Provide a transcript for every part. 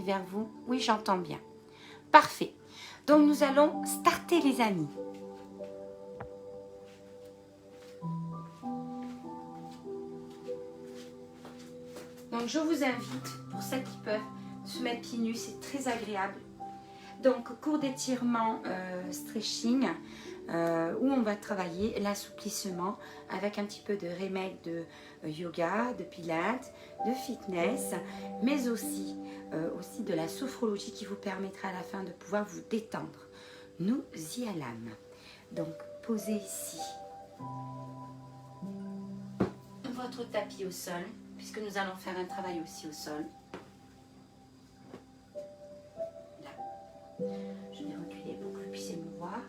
Vers vous. Oui, j'entends bien. Parfait. Donc, nous allons starter, les amis. Donc, je vous invite, pour celles qui peuvent, se mettre pieds nus, c'est très agréable. Donc, cours d'étirement, stretching, où on va travailler l'assouplissement avec un petit peu de remède de yoga, de pilates, de fitness, mais aussi de la sophrologie qui vous permettra à la fin de pouvoir vous détendre. Nous y allons. Donc, posez ici votre tapis au sol, puisque nous allons faire un travail aussi au sol. Là. Je vais reculer pour que vous puissiez me voir.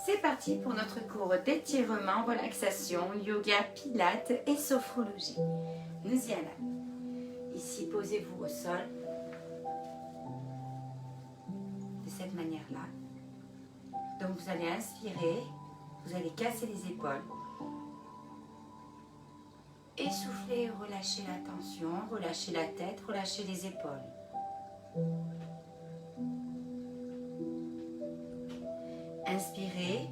C'est parti pour notre cours d'étirement, relaxation, yoga, pilates et sophrologie. Nous y allons. Ici, posez-vous au sol. De cette manière-là. Donc, vous allez inspirer. Vous allez casser les épaules. Essoufflez, relâchez la tension, relâchez la tête, relâchez les épaules. Inspirez,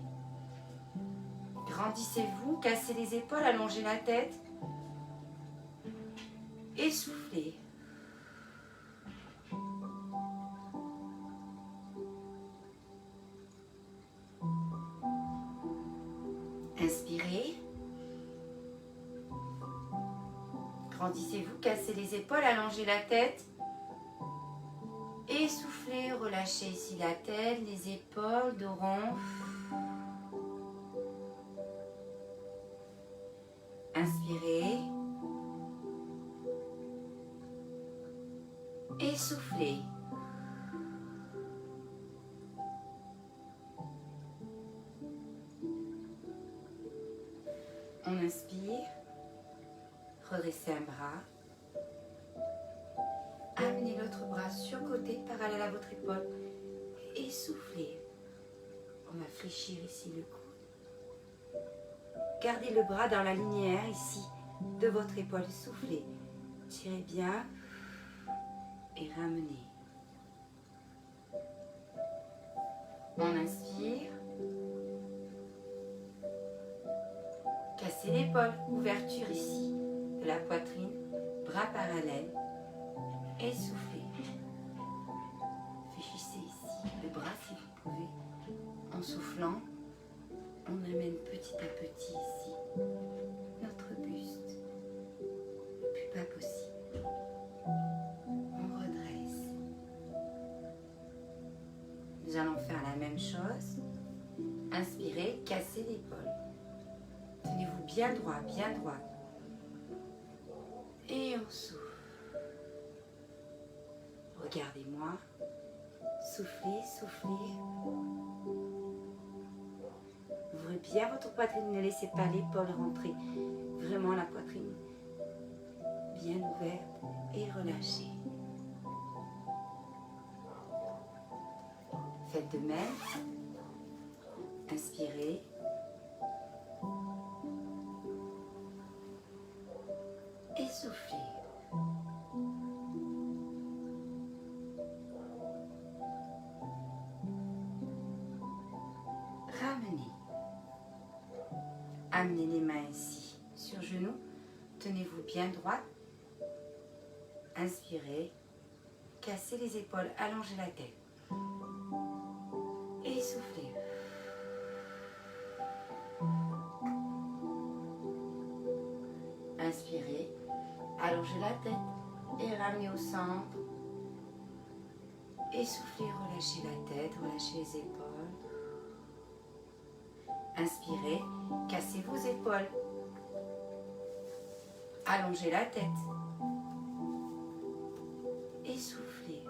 grandissez-vous, cassez les épaules, allongez la tête. Essoufflez. Inspirez. Grandissez-vous, cassez les épaules, allongez la tête. Essoufflez, relâchez ici la tête, les épaules, dos rond. Inspirez. Essoufflez. On inspire. Redressez un bras. Amenez l'autre bras sur le côté, parallèle à votre épaule. Et soufflez. On va fléchir ici le coude. Gardez le bras dans la linéaire ici de votre épaule. Soufflez. Tirez bien. Et ramenez. On inspire. Cassez l'épaule. Ouverture ici de la poitrine. Bras parallèles. Et soufflez. Fléchissez ici le bras si vous pouvez. En soufflant, on amène petit à petit ici notre buste le plus bas possible. On redresse. Nous allons faire la même chose. Inspirez, cassez l'épaule. Tenez-vous bien droit, bien droit. Et on souffle. Regardez-moi. Soufflez, soufflez. Ouvrez bien votre poitrine, ne laissez pas l'épaule rentrer. Vraiment la poitrine bien ouverte et relâchée. Faites de même. Inspirez. Et soufflez. Ramenez. Amenez les mains ici sur genoux. Tenez-vous bien droite. Inspirez. Cassez les épaules. Allongez la tête. Et soufflez. Inspirez. Allongez la tête. Et ramenez au centre. Essoufflez. Relâchez la tête. Relâchez les épaules. Inspirez, cassez vos épaules. Allongez la tête. Essoufflez.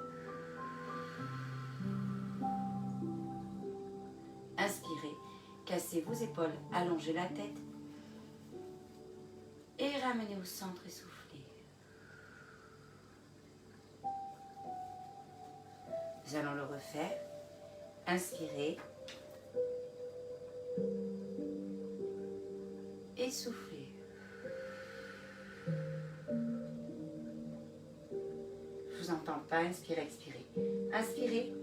Inspirez, cassez vos épaules. Allongez la tête. Et ramenez au centre et soufflez. Nous allons le refaire. Inspirez. et soufflez. Je vous entends pas, inspirez, expirez. Inspirez,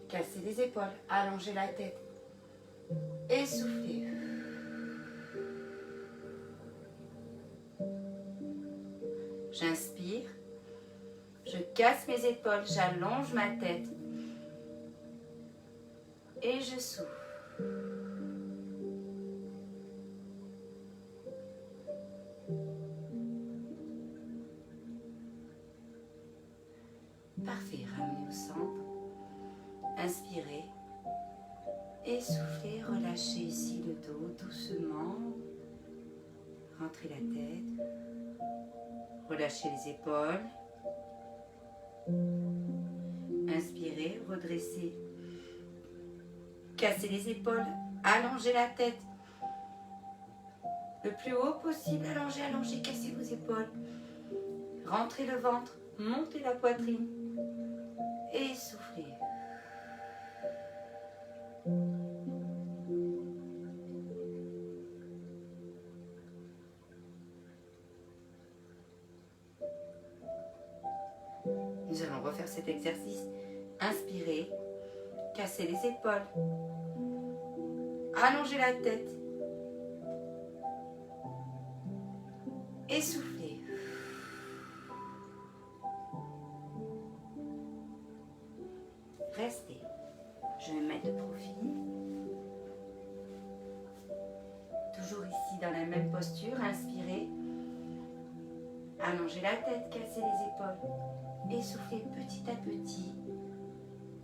cassez les épaules, allongez la tête et soufflez. J'inspire, je casse mes épaules, j'allonge ma tête et je souffle. Parfait, ramenez au centre. Inspirez et soufflez, relâchez ici le dos doucement. Rentrez la tête. Relâchez les épaules. Inspirez, redressez. Cassez les épaules, allongez la tête. Le plus haut possible, allongez, allongez, cassez vos épaules. Rentrez le ventre, montez la poitrine et soufflez. Nous allons refaire cet exercice. Inspirez, cassez les épaules, allongez la tête et soufflez. Restez. Je vais me mettre de profil. Toujours ici dans la même posture. Inspirez. Allongez la tête, cassez les épaules et soufflez petit à petit.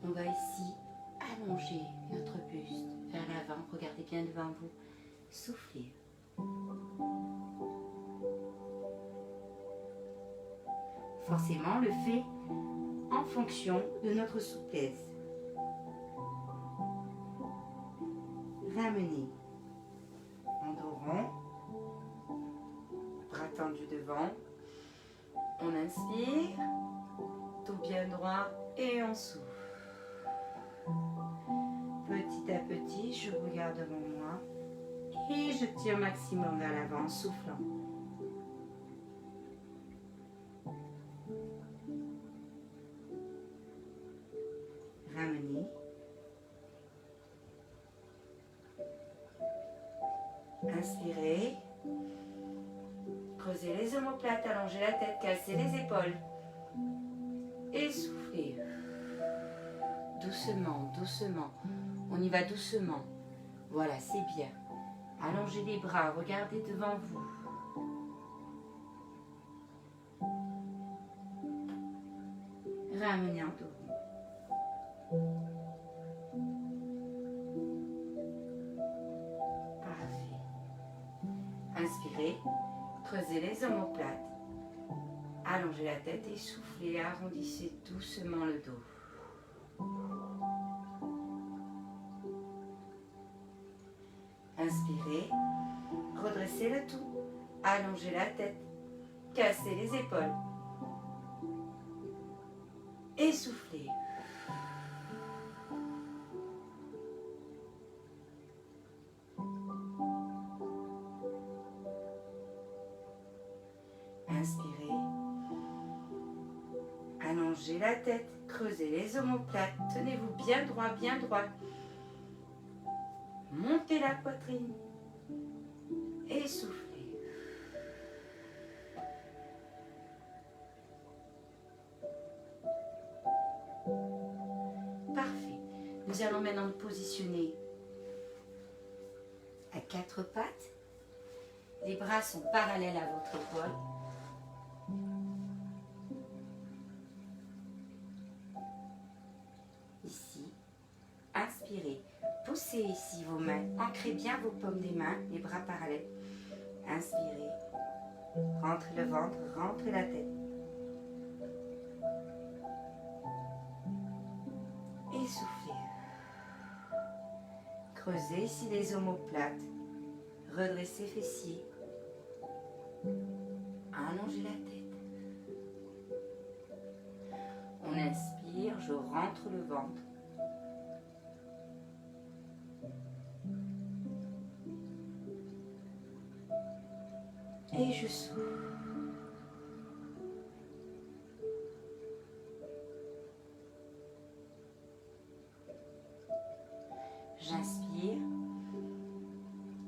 On va ici allonger notre buste vers l'avant. Regardez bien devant vous. Soufflez. Forcément, on le fait en fonction de notre souplesse. Ramenez en dos rond, bras tendus devant. On inspire, dos bien droit et on souffle. Petit à petit, je regarde devant moi et je tire maximum vers l'avant en soufflant. Ramenez. Inspirez. Creusez les omoplates, allongez la tête, cassez les épaules. Et soufflez. Doucement, doucement. On y va doucement. Voilà, c'est bien. Allongez les bras, regardez devant vous. Ramenez en dos. Parfait. Inspirez, creusez les omoplates. Allongez la tête et soufflez, arrondissez doucement le dos. Inspirez, redressez le tout, allongez la tête, cassez les épaules et soufflez. Inspirez, allongez la tête, creusez les omoplates, tenez-vous bien droit, bien droit. Montez la poitrine et soufflez. Parfait. Nous allons maintenant nous positionner à quatre pattes. Les bras sont parallèles à votre épaule. Ici, inspirez. Poussez ici vos mains, ancrez bien vos paumes des mains, les bras parallèles. Inspirez, rentrez le ventre, rentrez la tête. Et soufflez. Creusez ici les omoplates, redressez fessiers. Allongez la tête. On inspire, je rentre le ventre. Et je souffle. J'inspire.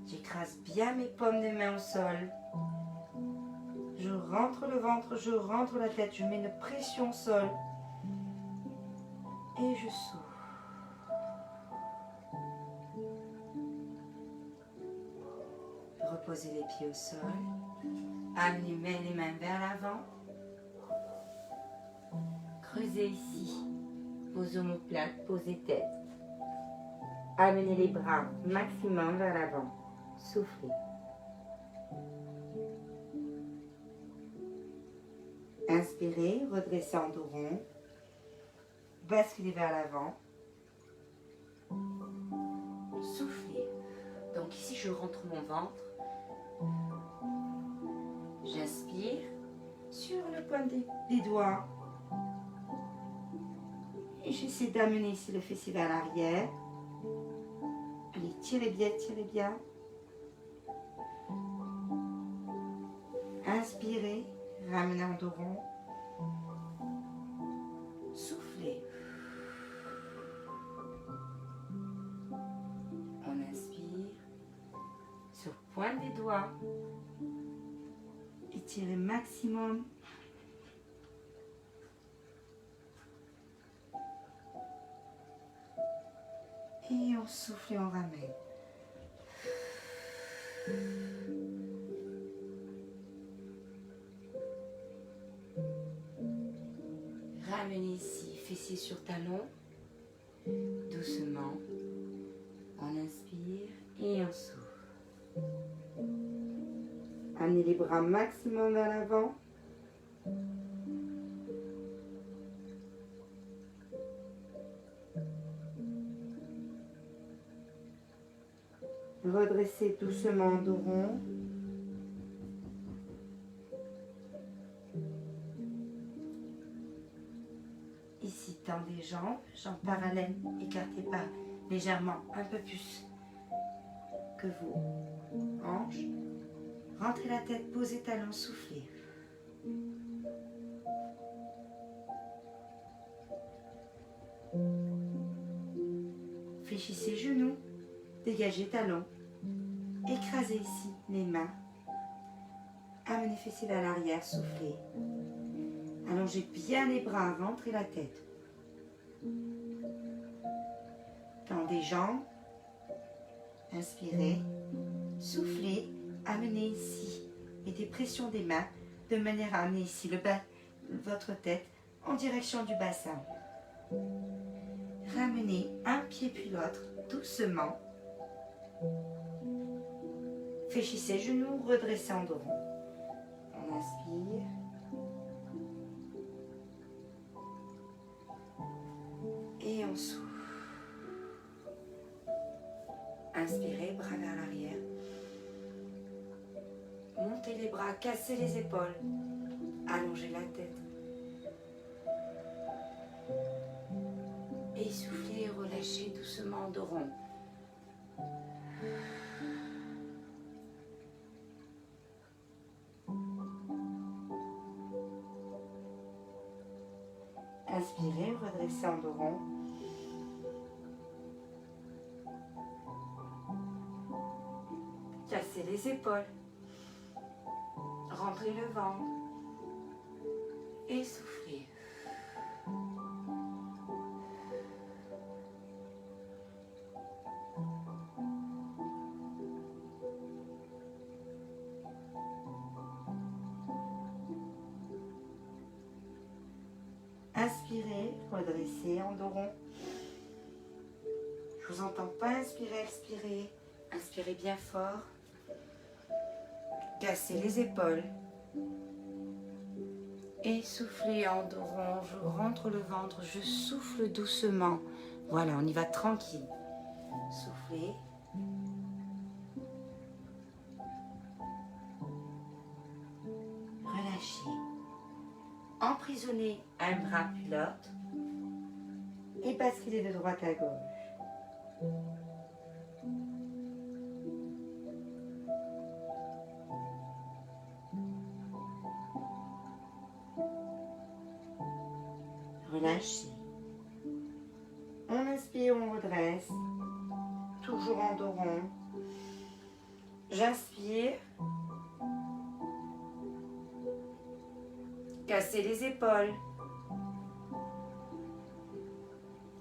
J'écrase bien mes paumes de main au sol. Je rentre le ventre, je rentre la tête, je mets une pression au sol. Et je souffle. Reposez les pieds au sol. Amenez les mains vers l'avant. Creusez ici vos omoplates, posez tête. Amenez les bras maximum vers l'avant. Soufflez. Inspirez, redressez en dos rond. Basculez vers l'avant. Soufflez. Donc ici, je rentre mon ventre. J'inspire sur le point des doigts. Et j'essaie d'amener ici le fessier vers l'arrière. Allez, tirez bien, tirez bien. Inspirez, ramenez en dos rond. Soufflez. On inspire sur le point des doigts. Étirez maximum. Et on souffle et on ramène. Ramenez ici, fessier sur talon. Doucement. On inspire et on souffle. Amenez les bras maximum vers l'avant. Redressez doucement en dos rond. Ici, tendez les jambes parallèles, écartez pas légèrement un peu plus que vos hanches. Rentrez la tête, posez talons, soufflez. Fléchissez genoux, dégagez talons. Écrasez ici les mains. Amenez fessiers vers l'arrière, soufflez. Allongez bien les bras, rentrez la tête. Tendez jambes. Inspirez. Soufflez. Amenez ici. Mettez pression des mains de manière à amener ici votre tête en direction du bassin. Ramenez un pied puis l'autre doucement. Fléchissez genoux, redressez en dos rond. On inspire. Et on souffle. Inspirez, bras vers l'arrière. Montez les bras, cassez les épaules. Allongez la tête. Et soufflez et relâchez doucement en dos rond. Inspirez, redressez en dos rond. Cassez les épaules. Rentrez le ventre. Et soufflez. Inspirez, redressez en dos rond. Je vous entends pas inspirer, expirez. Inspirez bien fort. Cassez les épaules. Et soufflez en dos rond. Je rentre le ventre, je souffle doucement. Voilà, on y va tranquille. Soufflez. Relâchez. Emprisonnez un bras puis l'autre. Et basculez de droite à gauche. relâchez. On inspire, on redresse, toujours en dos rond. J'inspire. Cassez les épaules.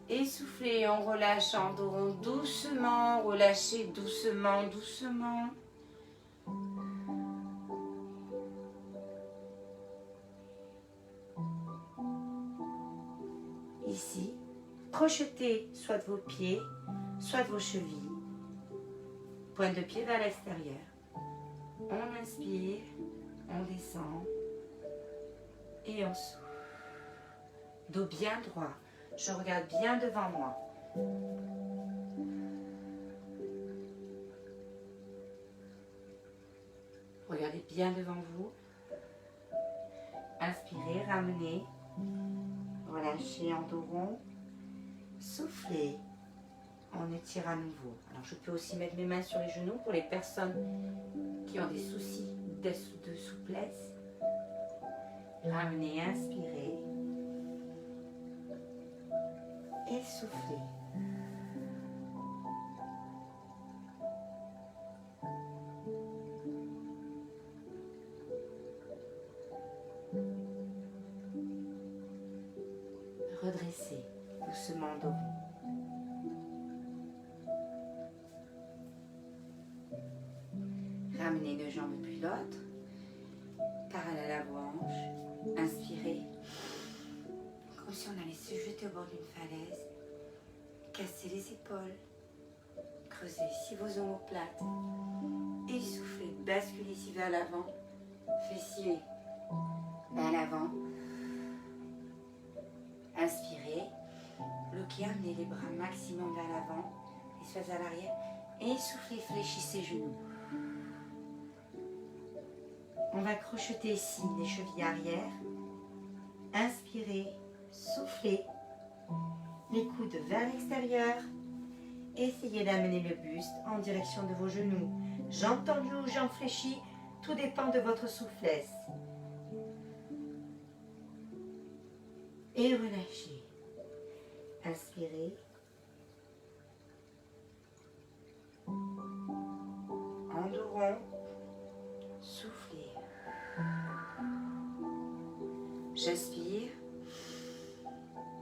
Et soufflez, on relâche en dos rond doucement, relâchez doucement, doucement. Ici, crochetez soit de vos pieds, soit de vos chevilles. Pointe de pied vers l'extérieur. On inspire, on descend et on souffle. Dos bien droit. Je regarde bien devant moi. Regardez bien devant vous. Inspirez, ramenez. Relâchez en dos rond. Soufflez. On étire à nouveau. Alors je peux aussi mettre mes mains sur les genoux pour les personnes qui ont des soucis de souplesse. Ramenez, inspirez. Et soufflez. Redressez doucement dos. Ramenez une jambe puis l'autre. Parallèle à vos hanches. Inspirez. Comme si on allait se jeter au bord d'une falaise. Cassez les épaules. Creusez ici vos omoplates. Et soufflez. Basculez ici vers l'avant. Fessiers vers l'avant. Inspirez. Bloquez, amenez les bras maximum vers l'avant. Les fesses à l'arrière. Et soufflez, fléchissez genoux. On va crocheter ici les chevilles arrière. Inspirez, soufflez. Les coudes vers l'extérieur. Essayez d'amener le buste en direction de vos genoux. Jambes tendues ou jambes fléchies, tout dépend de votre souplesse. Et relâchez. Inspirez. En dos rond. Soufflez. J'inspire.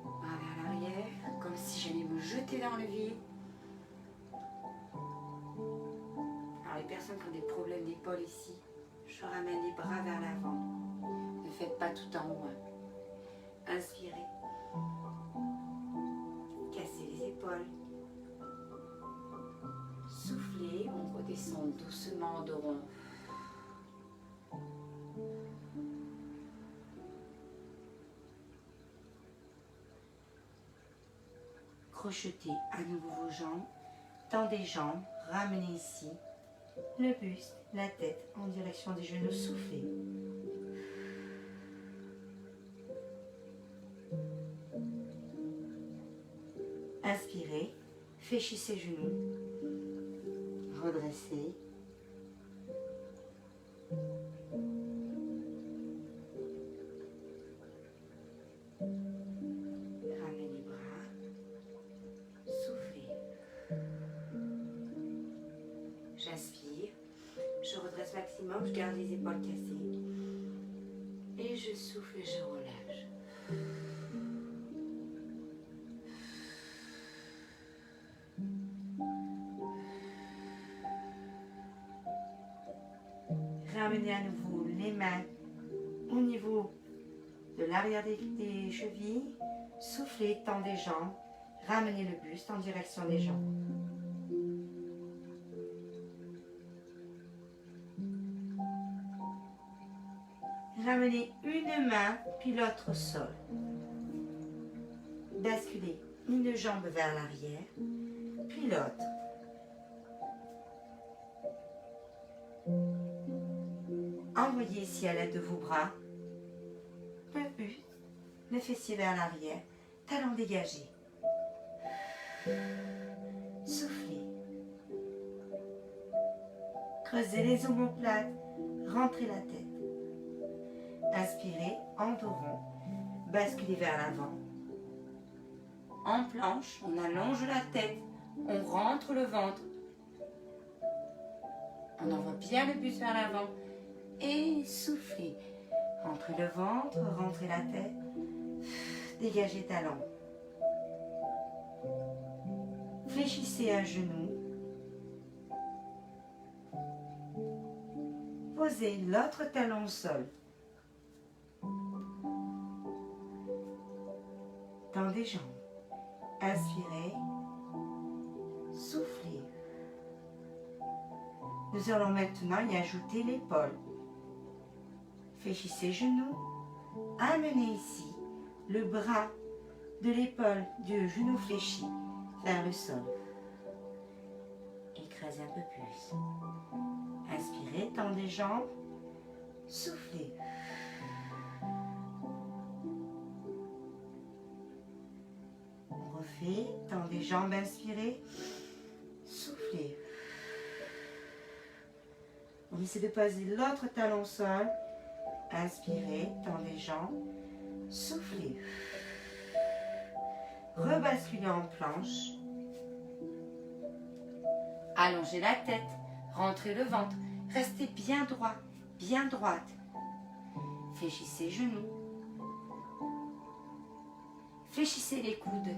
Bras vers l'arrière, comme si j'allais me jeter dans le vide. Alors les personnes qui ont des problèmes d'épaule ici, je ramène les bras vers l'avant. Ne faites pas tout en haut. Inspirez. Cassez les épaules. Soufflez, on redescend doucement en dos rond. Crochetez à nouveau vos jambes, tendez les jambes, ramenez ici le buste, la tête en direction des genoux, soufflez. Inspirez, fléchissez genoux, redressez. J'inspire, je redresse maximum, je garde les épaules cassées. Et je souffle et je relâche. Ramenez à nouveau les mains au niveau de l'arrière des chevilles. Soufflez, tendez les jambes. Ramenez le buste en direction des jambes. Ramenez une main, puis l'autre au sol. Basculez une jambe vers l'arrière, puis l'autre. Envoyez ici à l'aide de vos bras le buste, le fessier vers l'arrière, talons dégagés. Soufflez. Creusez les omoplates, rentrez la tête. Inspirez en dos rond, basculez vers l'avant, en planche, on allonge la tête, on rentre le ventre. On envoie bien le buste vers l'avant et soufflez. Rentrez le ventre, rentrez la tête, dégagez talon. Fléchissez un genou. Posez l'autre talon au sol. Tendez jambes. Inspirez. Soufflez. Nous allons maintenant y ajouter l'épaule. Fléchissez genoux. Amenez ici le bras de l'épaule du genou fléchi vers le sol. Écrasez un peu plus. Inspirez, tendez jambes. Soufflez. On refait, tendez jambes, inspirez. Soufflez. On essaie de poser l'autre talon au sol. Inspirez, tendez jambes. Soufflez. Rebasculez en planche. Allongez la tête. Rentrez le ventre. Restez bien droit, bien droite. Fléchissez genoux. Fléchissez les coudes.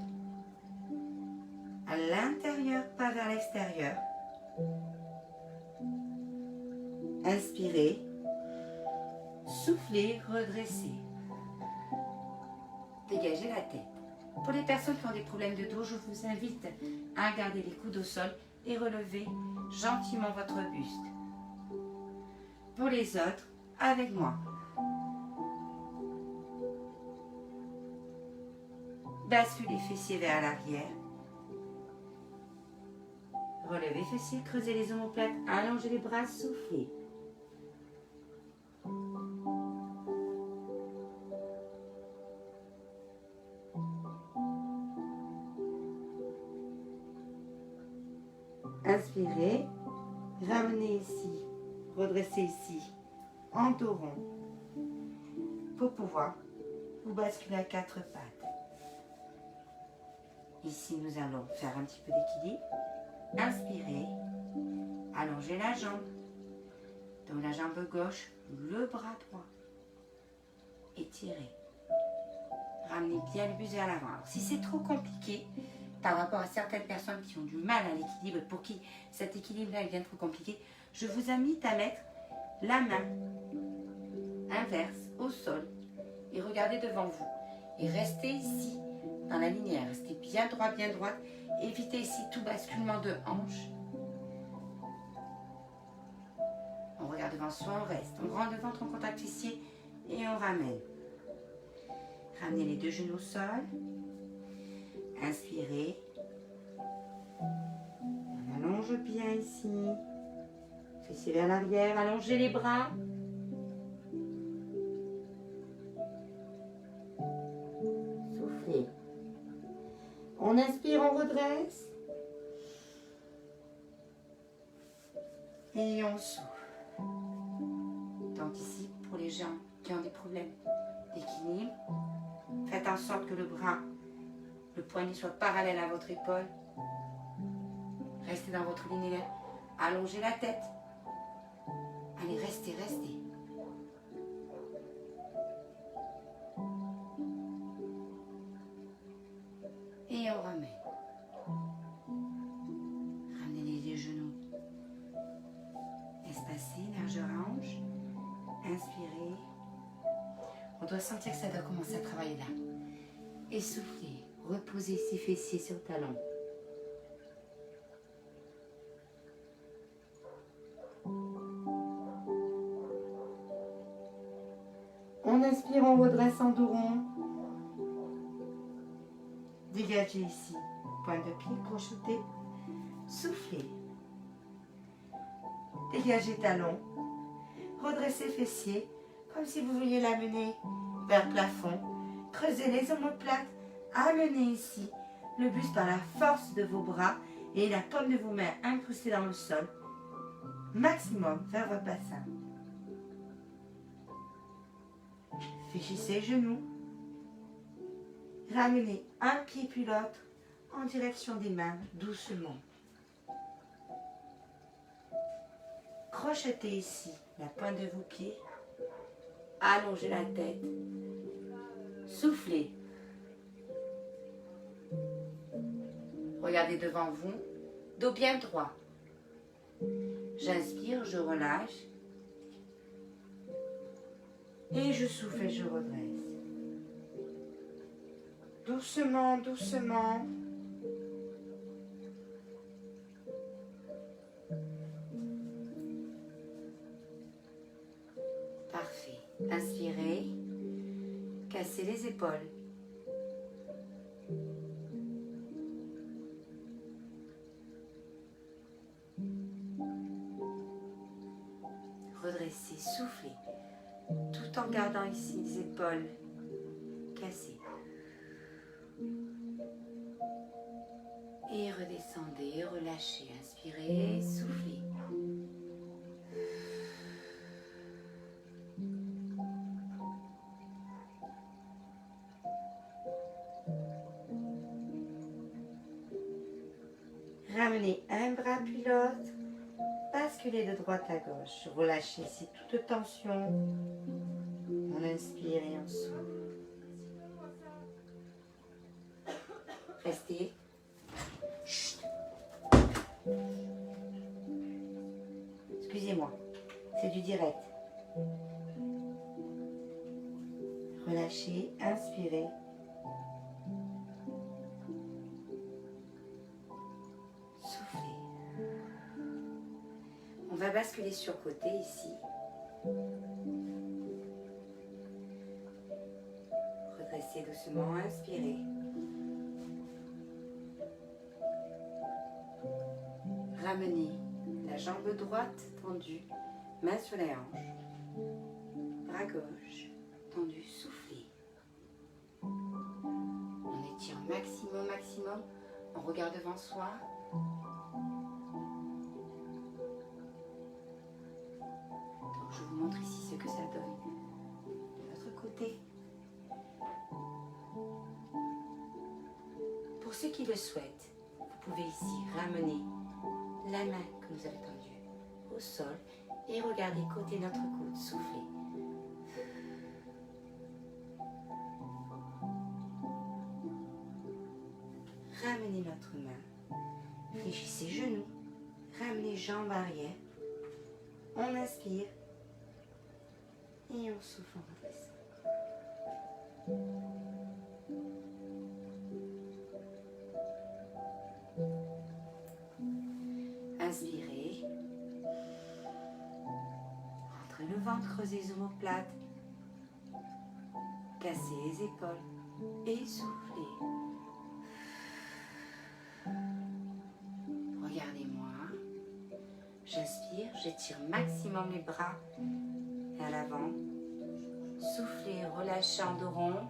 À l'intérieur, pas vers l'extérieur. Inspirez. Soufflez, redressez. Dégagez la tête. Pour les personnes qui ont des problèmes de dos, je vous invite à garder les coudes au sol et relever gentiment votre buste. Pour les autres, avec moi. Basculez les fessiers vers l'arrière. Relevez les fessiers, creusez les omoplates, allongez les bras, soufflez. Inspirez, ramenez ici, redressez ici, en dos rond, pour pouvoir vous basculer à quatre pattes. Ici, nous allons faire un petit peu d'équilibre. Inspirez, allongez la jambe, dans la jambe gauche, le bras droit, étirez. Ramenez bien le buste vers l'avant. Alors, si c'est trop compliqué, par rapport à certaines personnes qui ont du mal à l'équilibre, pour qui cet équilibre-là devient trop compliqué, je vous invite à mettre la main inverse au sol et regardez devant vous. Et restez ici, dans la linéaire. Restez bien droit, bien droite. Évitez ici tout basculement de hanche. On regarde devant soi, on reste. On rend le ventre en contact ici et on ramène. Ramenez les deux genoux au sol. Inspirez. On allonge bien ici. Fessiers vers l'arrière. Allongez les bras. Soufflez. On inspire, on redresse. Et on souffle. Donc ici, pour les gens qui ont des problèmes d'équilibre, faites en sorte que le bras, le poignet soit parallèle à votre épaule. Restez dans votre linéaire. Allongez la tête. Allez, restez, restez. Et on remet. Ramenez les genoux. Espacez, largeur hanche. Inspirez. On doit sentir que ça doit commencer à travailler là. Et soufflez. Reposez ses fessiers sur le talon. On inspire, on redresse en dos rond. Dégagez ici. Pointe de pied, crocheté. Soufflez. Dégagez talon. Redressez fessiers, comme si vous vouliez l'amener vers le plafond. Creusez les omoplates. Amenez ici le buste par la force de vos bras et la paume de vos mains incrustée dans le sol. Maximum vers votre bassin. Fléchissez les genoux. Ramenez un pied puis l'autre en direction des mains, doucement. Crochetez ici la pointe de vos pieds. Allongez la tête. Soufflez. Regardez devant vous, dos bien droit. J'inspire, je relâche. Et je souffle et je redresse. Doucement, doucement. Parfait. Inspirez. Cassez les épaules. Redressez, soufflez. Tout en gardant ici les épaules cassées. Et redescendez, relâchez, inspirez, soufflez. Ramenez un bras puis l'autre. Basculez de droite à gauche. Relâchez ici toute tension. On inspire et on souffle. Restez. Chut. Excusez-moi, c'est du direct. Relâchez, inspirez. Soufflez. On va basculer sur côté ici. Redressez doucement, inspirez. Ramenez la jambe droite tendue, main sur les hanches. Bras gauche tendu, soufflez. On étire maximum, maximum. On regarde devant soi. Donc je vous montre ici ce que ça donne de l'autre côté. Pour ceux qui le souhaitent, vous pouvez ici ramener la main que vous avez tendue au sol et regardez côté notre coude, soufflez. Ramenez notre main, fléchissez genoux, ramenez jambes arrière, on inspire et on souffle en redressant. Inspirez. Rentrez le ventre, creusez les omoplates. Cassez les épaules et soufflez. Regardez-moi. J'inspire, j'étire maximum les bras à l'avant. Soufflez, relâchez en dos rond.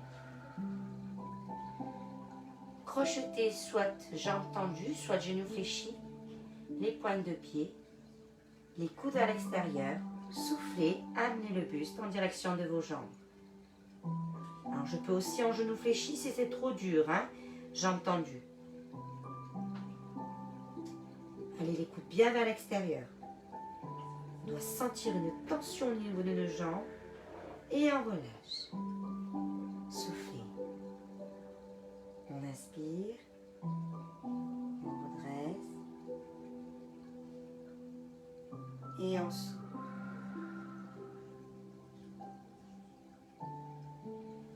Crochetez soit jambes tendues, soit genoux fléchis. Les pointes de pied, les coudes à l'extérieur, soufflez, amenez le buste en direction de vos jambes. Alors je peux aussi en genoux fléchis si c'est trop dur, hein? Jambes tendues. Allez les coudes bien vers l'extérieur. On doit sentir une tension au niveau de nos jambes et on relâche. Soufflez. On inspire, on redresse. Et en souffle.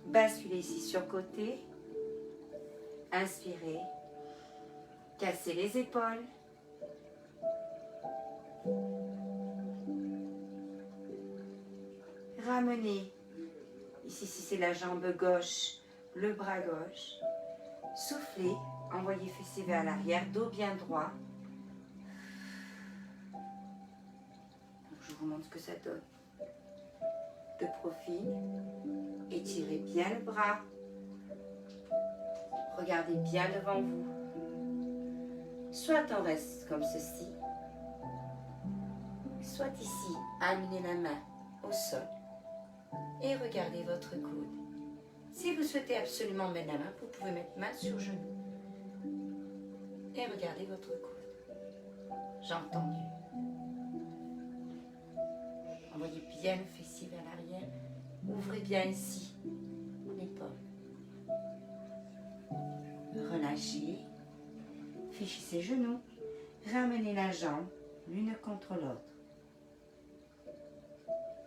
Basculez ici sur côté. Inspirez. Cassez les épaules. Ramenez. Ici, si c'est la jambe gauche, le bras gauche. Soufflez. Envoyez fessiers vers l'arrière, dos bien droit. Je vous montre ce que ça donne. De profil, étirez bien le bras. Regardez bien devant vous. Soit on reste comme ceci, soit ici, amenez la main au sol et regardez votre coude. Si vous souhaitez absolument mettre la main, vous pouvez mettre main sur genou. Et regardez votre coude. J'ai entendu. Envoyez bien le fessier vers l'arrière. Ouvrez bien ici l'épaule. Relâchez. Fléchissez les genoux. Ramenez la jambe l'une contre l'autre.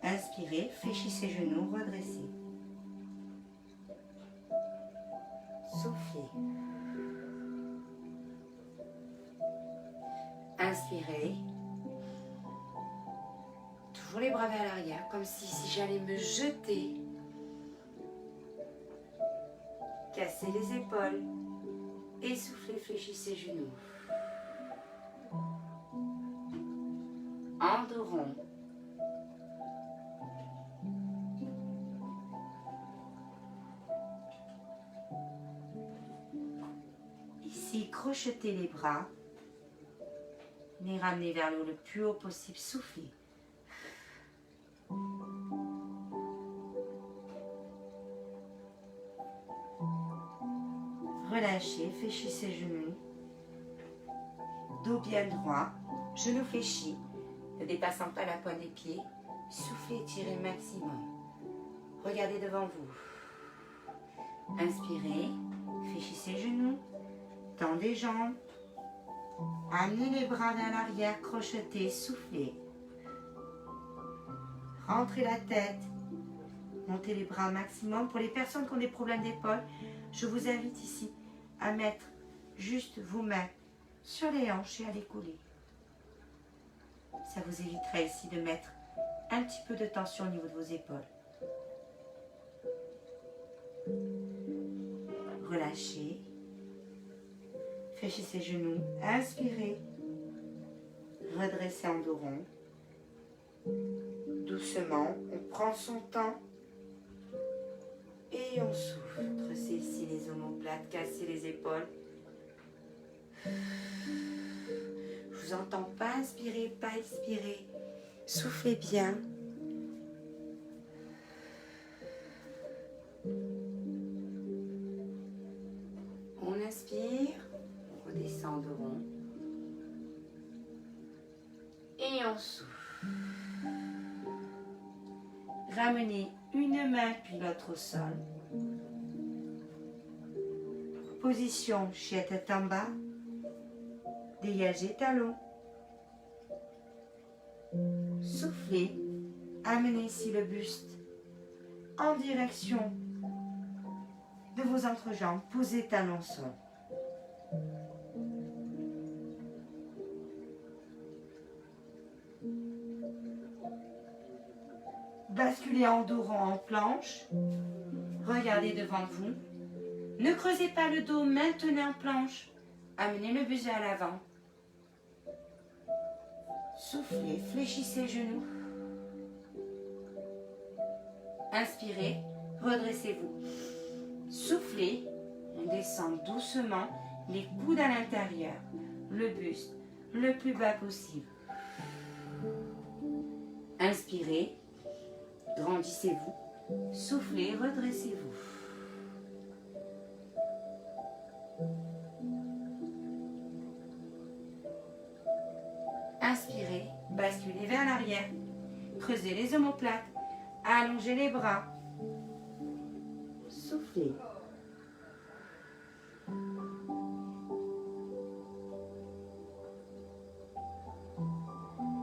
Inspirez, fléchissez les genoux, redressez. Soufflez. Inspirez. Toujours les bras vers l'arrière, comme si j'allais me jeter. Cassez les épaules. Et soufflez, fléchissez les genoux. En dos rond. Ici, crochetez les bras. Les ramenez vers le haut le plus haut possible. Soufflez. Relâchez, fléchissez les genoux. Dos bien droit. Genoux fléchis. Ne dépassant pas la pointe des pieds. Soufflez, étirez maximum. Regardez devant vous. Inspirez. Fléchissez les genoux. Tendez les jambes. Amenez les bras vers l'arrière, crochetez, soufflez. Rentrez la tête. Montez les bras maximum. Pour les personnes qui ont des problèmes d'épaule, je vous invite ici à mettre juste vos mains sur les hanches et à les coller. Ça vous évitera ici de mettre un petit peu de tension au niveau de vos épaules. Relâchez. Fléchissez les genoux, inspirez, redressez en dos rond. Doucement, on prend son temps et on souffle. Creusez ici les omoplates, cassez les épaules. Je vous entends pas inspirer, pas expirer. Soufflez bien. On inspire. Redescend de rond et on souffle. Ramenez une main puis l'autre au sol. Position chien tête en bas. Dégagez talons. Soufflez. Amenez ici le buste en direction de vos entrejambes. Posez talons au sol. Basculez en dos rond en planche. Regardez devant vous. Ne creusez pas le dos, maintenez en planche. Amenez le buste à l'avant. Soufflez, fléchissez les genoux. Inspirez, redressez-vous. Soufflez, on descend doucement, les coudes à l'intérieur, le buste le plus bas possible. Inspirez. Grandissez-vous, soufflez, redressez-vous. Inspirez, basculez vers l'arrière, creusez les omoplates, allongez les bras. Soufflez.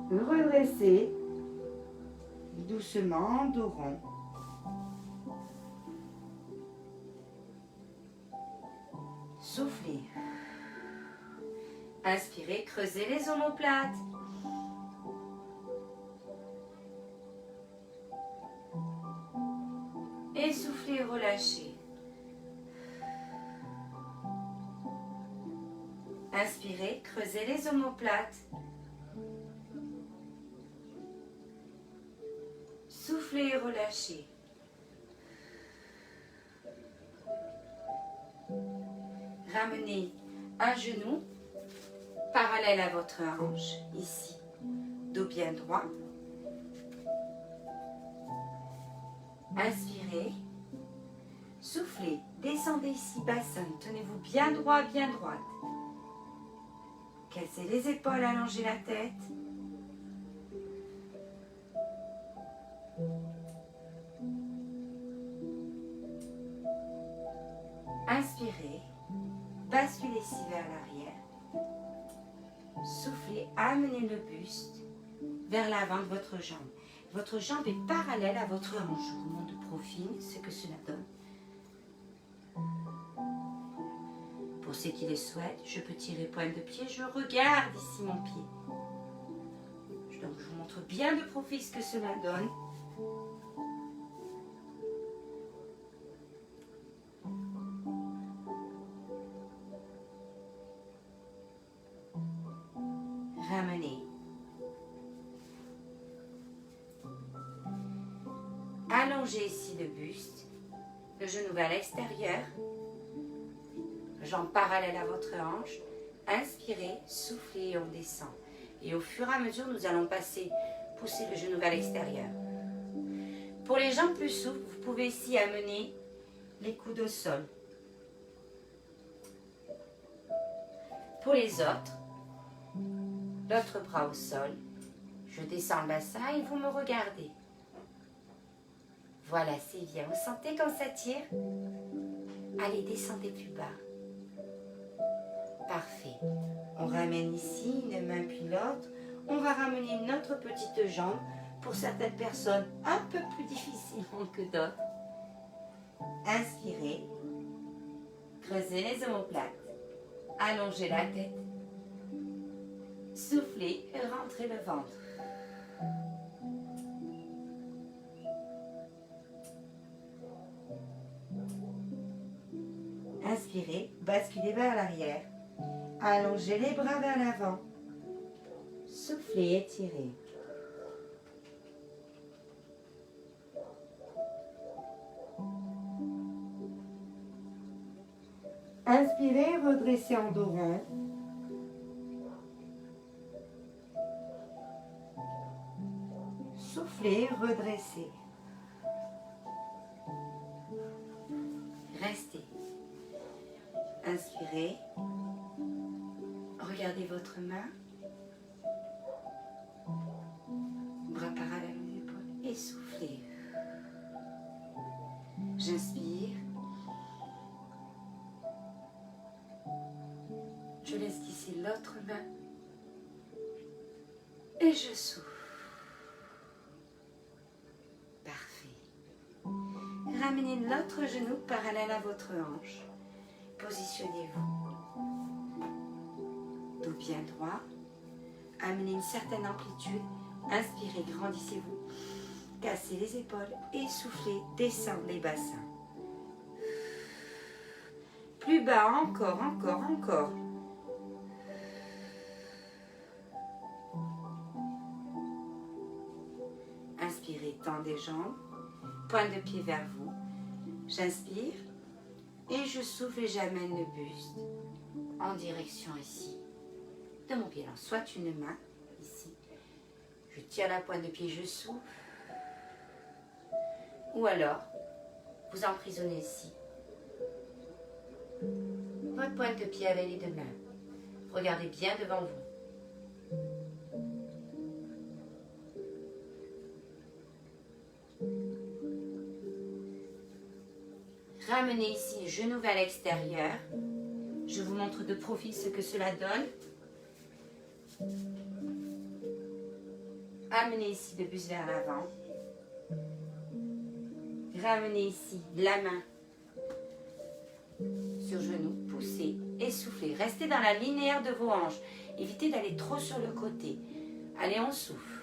Redressez. Doucement, dos rond. Soufflez. Inspirez, creusez les omoplates. Et soufflez, relâchez. Inspirez, creusez les omoplates. Soufflez et relâchez. Ramenez un genou parallèle à votre hanche, ici. Dos bien droit. Inspirez. Soufflez. soufflez. Descendez ici, bassin. Tenez-vous bien droit, bien droite. Cassez les épaules, allongez la tête. Inspirez. Basculez ici vers l'arrière. Soufflez, amenez le buste vers l'avant de votre jambe. Votre jambe est parallèle à votre hanche. Je vous montre de profil ce que cela donne. Pour ceux qui le souhaitent, je peux tirer pointe de pied. Je regarde ici mon pied. Donc je vous montre bien de profil ce que cela donne. Ramenez. Allongez ici le buste, le genou vers l'extérieur, jambes parallèles à votre hanche. Inspirez, soufflez et on descend. Et au fur et à mesure, nous allons pousser le genou vers l'extérieur. Pour les jambes plus souples, vous pouvez ici amener les coudes au sol. Pour les autres, l'autre bras au sol. Je descends le bassin et vous me regardez. Voilà, c'est bien. Vous sentez comme ça tire? Allez, descendez plus bas. Parfait. On ramène ici une main puis l'autre. On va ramener notre petite jambe. Pour certaines personnes, un peu plus difficilement que d'autres. Inspirez. Creusez les omoplates. Allongez la tête. Soufflez et rentrez le ventre. Inspirez, basculez vers l'arrière. Allongez les bras vers l'avant. Soufflez, étirez. Inspirez, redressez en dos rond. Soufflez, redressez. Restez. Inspirez. Regardez votre main. Bras parallèles aux épaules. Et soufflez. J'inspire. Je laisse glisser l'autre main. Et je souffle. Parfait. Ramenez l'autre genou parallèle à votre hanche. Positionnez-vous. Dos bien droit. Amenez une certaine amplitude. Inspirez, grandissez-vous. Cassez les épaules et soufflez, descendez les bassins. Plus bas, encore, encore, encore. Inspirez, tendez les jambes. Pointe de pied vers vous. J'inspire et je souffle et j'amène le buste en direction ici de mon pied. Alors, soit une main ici. Je tire la pointe de pied, je souffle. Ou alors, vous emprisonnez ici. Votre pointe de pied avec les deux mains. Regardez bien devant vous. Ramenez ici, genou vers l'extérieur. Je vous montre de profil ce que cela donne. Amenez ici le buste vers l'avant. Ramenez ici la main sur genou, poussez et soufflez. Restez dans la linéaire de vos hanches. Évitez d'aller trop sur le côté. Allez, on souffle.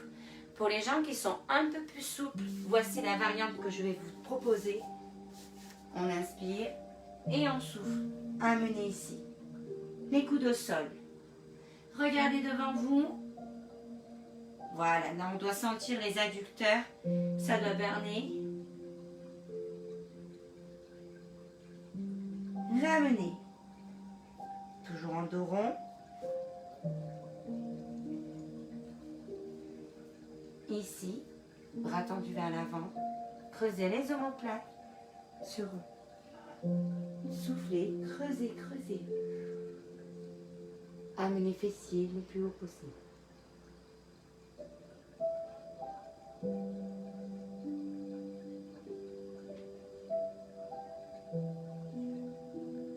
Pour les gens qui sont un peu plus souples, voici la variante que je vais vous proposer. On inspire et on souffle. Amenez ici. Les coudes au sol. Regardez devant vous. Voilà, là on doit sentir les adducteurs. Ça doit berner. Ramenez. Toujours en dos rond. Ici, bras tendus vers l'avant. Creusez les omoplates sur eux. Soufflez, creusez, creusez. Amenez fessiers le plus haut possible.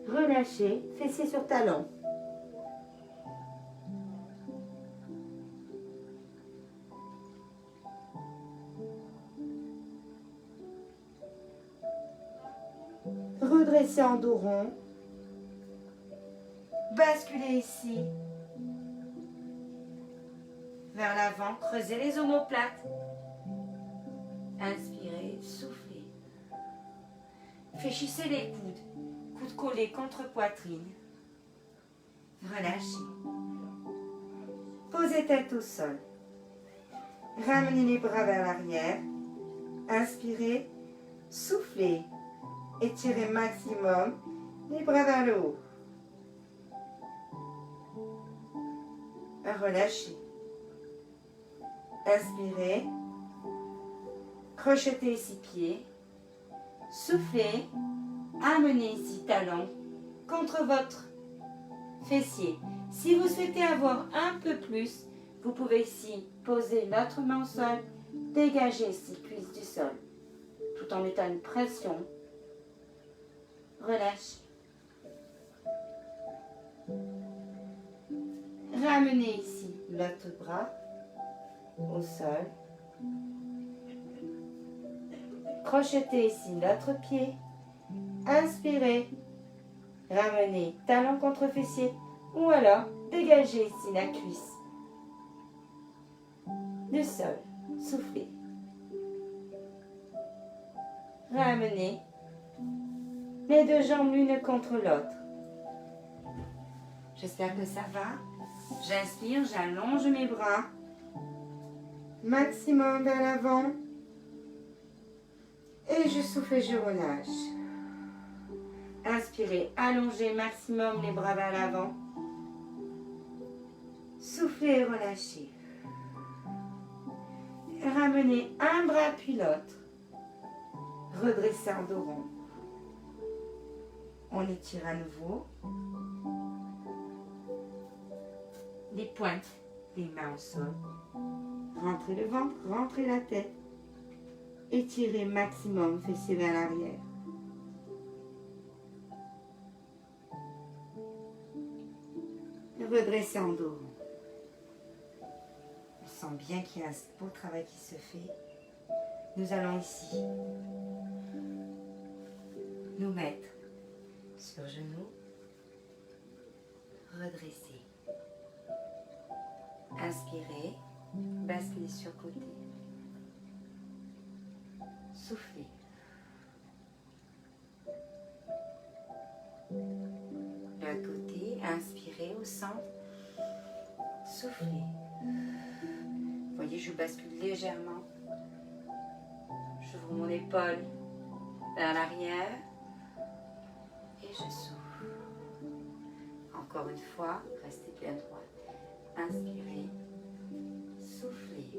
Relâchez, fessiers sur talon. Redressez en dos rond. Basculez ici. Vers l'avant, creusez les omoplates. Inspirez, soufflez. Fléchissez les coudes. Coudes collés contre poitrine. Relâchez. Posez tête au sol. Ramenez les bras vers l'arrière. Inspirez, soufflez. Étirez maximum les bras vers le haut. Relâchez. Inspirez. Crochetez ici pieds. Soufflez. Amenez ici talon contre votre fessier. Si vous souhaitez avoir un peu plus, vous pouvez ici poser l'autre main au sol, dégager ici cuisse du sol, tout en mettant une pression. Relâche. Ramenez ici l'autre bras au sol. Crochetez ici l'autre pied. Inspirez. Ramenez talon contre fessier ou alors dégagez ici la cuisse du sol. Soufflez. Ramenez les deux jambes l'une contre l'autre. J'espère que ça va. J'inspire, j'allonge mes bras. Maximum vers l'avant. Et je souffle et je relâche. Inspirez, allongez maximum les bras vers l'avant. Soufflez et relâchez. Ramenez un bras puis l'autre. Redressez en dos rond. On étire à nouveau. Les pointes des mains au sol. Rentrez le ventre, rentrez la tête. Étirez maximum, fessiers vers l'arrière. Redressez en dos. On sent bien qu'il y a un beau travail qui se fait. Nous allons ici nous mettre sur genoux, redresser. Inspirez, basculez sur côté. Soufflez. L'autre côté, inspirez au centre. Soufflez. Vous voyez, je bascule légèrement. J'ouvre mon épaule vers l'arrière. Et je souffle. Encore une fois, restez bien droit. Inspirez. Soufflez.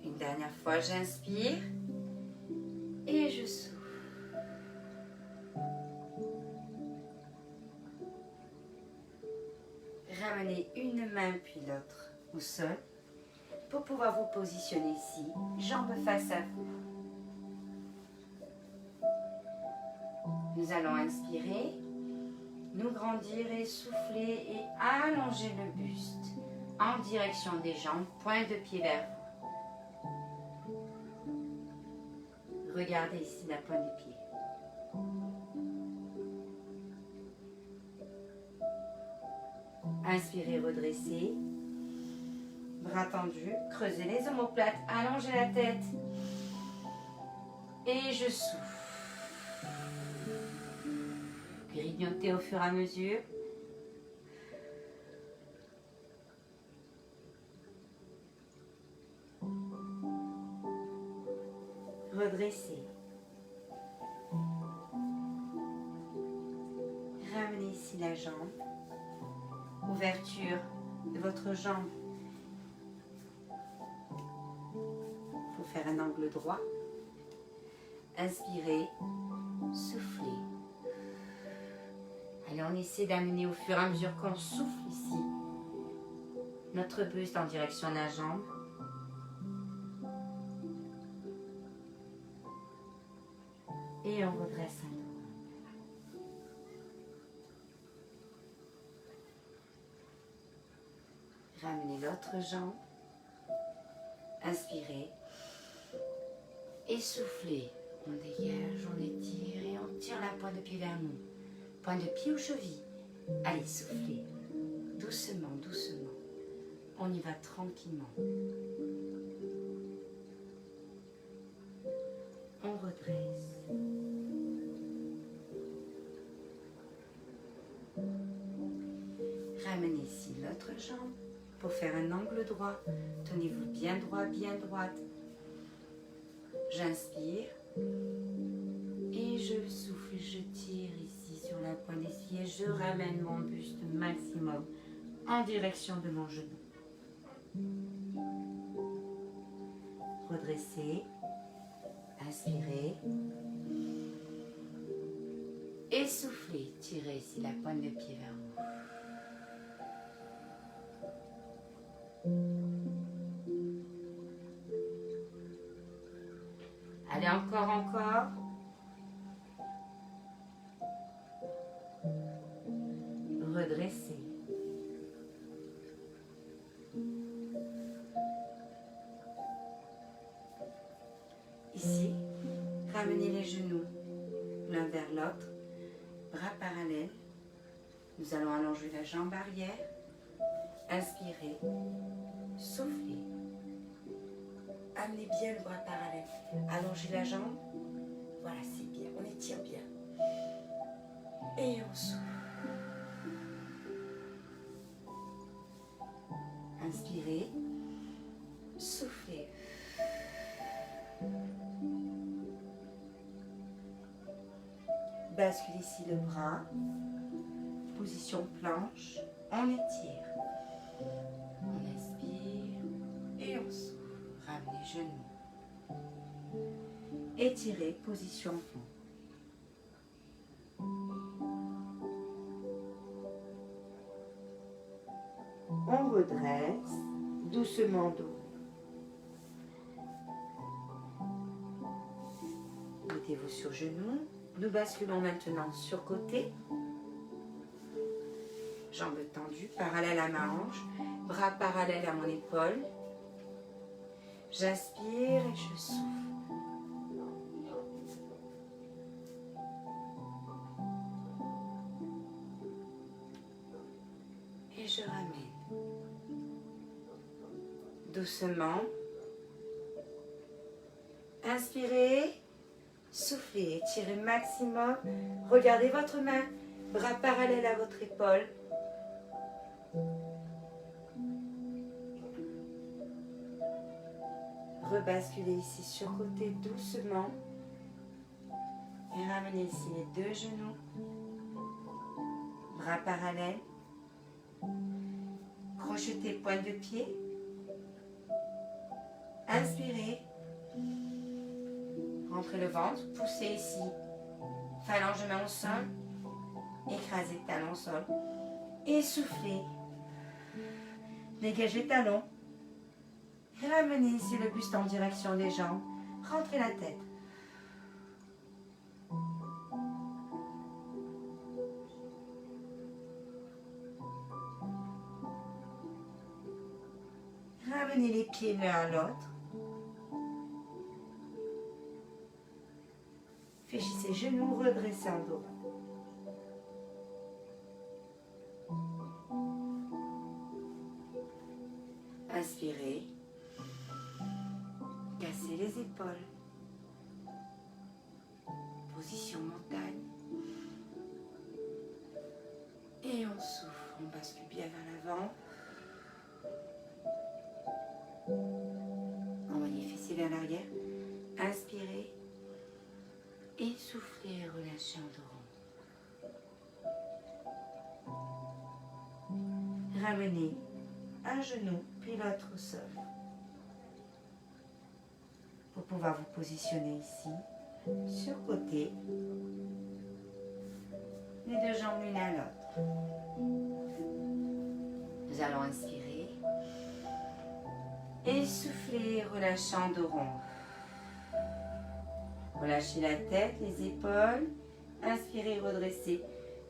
Une dernière fois, j'inspire. Et je souffle. Ramenez une main puis l'autre au sol pour pouvoir vous positionner ici, jambes face à vous. Nous allons inspirer, nous grandir et souffler et allonger le buste en direction des jambes, pointe de pied vers vous. Regardez ici la pointe du pied. Inspirez, redressez. Bras tendus, creusez les omoplates, allongez la tête. Et je souffle. Grignotez au fur et à mesure. Redressez. Ramenez ici la jambe. Ouverture de votre jambe pour faire un angle droit. Inspirez, soufflez. Allez, on essaie d'amener au fur et à mesure qu'on souffle ici notre buste en direction de la jambe. Et on redresse un dos. Ramenez l'autre jambe. Inspirez. Et soufflez. On dégage, on étire et on tire la pointe de pied vers nous. Pointe de pied ou cheville. Allez, soufflez. Doucement, doucement. On y va tranquillement. On redresse. Ramenez ici l'autre jambe pour faire un angle droit. Tenez-vous bien droit, bien droite. J'inspire et je souffle, je tire ici sur la pointe des pieds. Je ramène mon buste maximum en direction de mon genou. Redressez, inspirez et soufflez. Tirez ici la pointe de pied vers vous. Allez, encore. Redressez. Ici, ramenez les genoux l'un vers l'autre, bras parallèles. Nous allons allonger la jambe arrière. Inspirez, soufflez. Amenez bien le bras parallèle. Allongez la jambe. Voilà, c'est bien. On étire bien. Et on souffle. Inspirez. Soufflez. Basculez ici le bras. Position planche. On étire. On inspire. Et on souffle. Ramenez genoux. Étirez, position fond. On redresse, doucement dos. Mettez-vous sur genoux. Nous basculons maintenant sur côté. Jambes tendues, parallèles à ma hanche. Bras parallèles à mon épaule. J'inspire et je souffle. Et je ramène. Doucement. Inspirez. Soufflez. Étirez maximum. Regardez votre main. Bras parallèles à votre épaule. Rebasculez ici sur côté doucement. Et ramenez ici les deux genoux. Bras parallèles. Crochetez pointe de pied. Inspirez. Rentrez le ventre. Poussez ici. Phalange de main au sol. Écrasez le talon au sol. Et soufflez. Dégagez le talon. Ramenez ici le buste en direction des jambes. Rentrez la tête. Ramenez les pieds l'un à l'autre. Fléchissez genoux, redressez en dos. Inspirez. Cassez les épaules. Position montagne. Et on souffle. On bascule bien vers l'avant. Envoyez les fessiers vers l'arrière. Inspirez. Et soufflez et relâchez en dos. Ramenez un genou puis l'autre au sol. pour pouvoir vous positionner ici, sur le côté, les deux jambes l'une à l'autre. Nous allons inspirer et souffler, relâchant dos rond. Relâchez la tête, les épaules. Inspirez, redressez.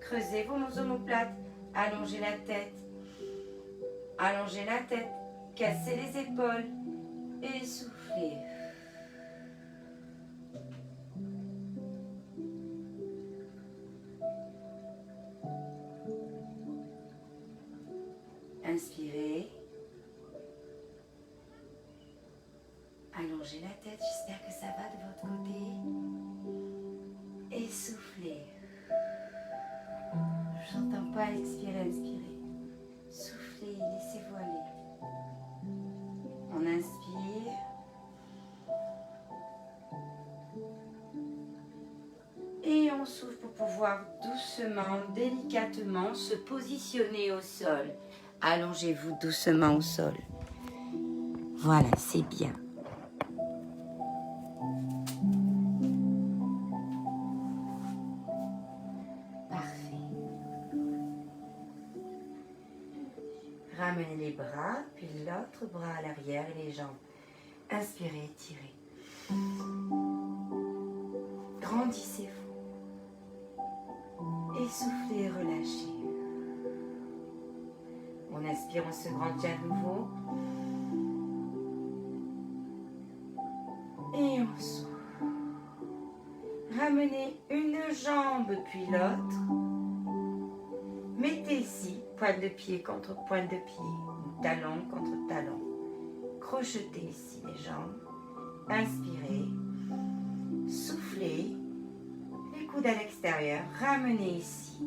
Creusez vos omoplates. Allongez la tête. Allongez la tête. Cassez les épaules. Et soufflez. Inspirez. Allongez la tête. J'espère que ça va de votre côté. Et soufflez. Je n'entends pas expirer, inspirez. Soufflez, laissez-vous aller. On inspire. Et on souffle pour pouvoir doucement, délicatement se positionner au sol. Allongez-vous doucement au sol. Voilà, c'est bien. Ramenez les bras, puis l'autre bras à l'arrière et les jambes. Inspirez, étirez. Grandissez-vous. Et soufflez, relâchez. On inspire, on se grandit à nouveau. Et on souffle. Ramenez une jambe puis l'autre. Mettez ici, pointe de pied contre pointe de pied, talon contre talon. Crochetez ici les jambes. Inspirez. Soufflez. Les coudes à l'extérieur. Ramenez ici